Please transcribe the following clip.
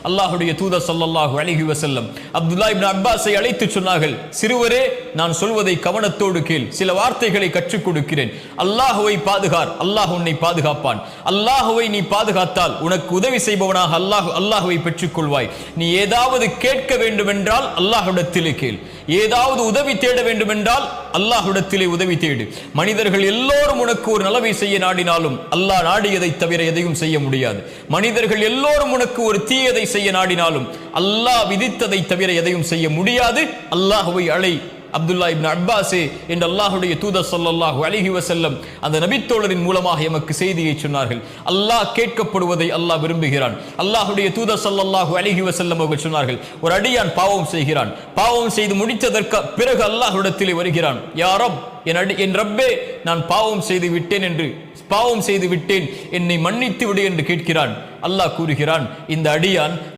அல்லாஹ்வுடைய தூதர் ஸல்லல்லாஹு அலைஹி வஸல்லம் அப்துல்லாஹ் இப்னு அப்பாஸை அழைத்து சொன்னார்கள், சிறுவரே, நான் சொல்வதை கவனத்தோடு கேள், சில வார்த்தைகளை கற்றுக் கொடுக்கிறேன். அல்லாஹ்வை பாதுகார், அல்லாஹ் உன்னை பாதுகாப்பான். அல்லாஹ்வை நீ பாதுகாத்தால் உனக்கு உதவி செய்பவனாக அல்லாஹ்வை பெற்றுக் கொள்வாய். நீ ஏதாவது கேட்க வேண்டும் என்றால் அல்லாஹ்விடத்திலே கேள், ஏதாவது உதவி தேட வேண்டும் என்றால் அல்லாஹ்விடத்திலே உதவி தேடு. மனிதர்கள் எல்லோரும் உனக்கு ஒரு நலவை செய்ய நாடினாலும் அல்லாஹ் நாடியதை தவிர எதையும் செய்ய முடியாது. மனிதர்கள் எல்லோரும் உனக்கு ஒரு தீயதை செய்ய நாடினாலும் அல்லாஹ் விதித்ததை தவிர எதையும் செய்ய முடியாது. அல்லாஹ்வை அழை அப்துல்லாஹ் இப்னு அப்பாஸே என்று அல்லாஹ்வுடைய தூதர் ஸல்லல்லாஹு அலைஹி வஸல்லம் அந்த நபித்தோழரின் மூலமாக எமக்கு செய்தியை சொன்னார்கள். அல்லாஹ் கேட்கப்படுவதை அல்லாஹ் விரும்புகிறான். அல்லாஹ்வுடைய தூதர் ஸல்லல்லாஹு அலைஹி வஸல்லம் அவர்கள் சொன்னார்கள், ஒரு அடியான் பாவம் செய்கிறான், பாவம் செய்து முடித்ததற்கு பிறகு அல்லாஹ்விடத்திலே வருகிறான், யா ரப், என் ரப்பே, நான் பாவம் செய்து விட்டேன், என்னை மன்னித்து விடு என்று கேட்கிறான். அல்லாஹ் கூறுகிறான், இந்த அடியான்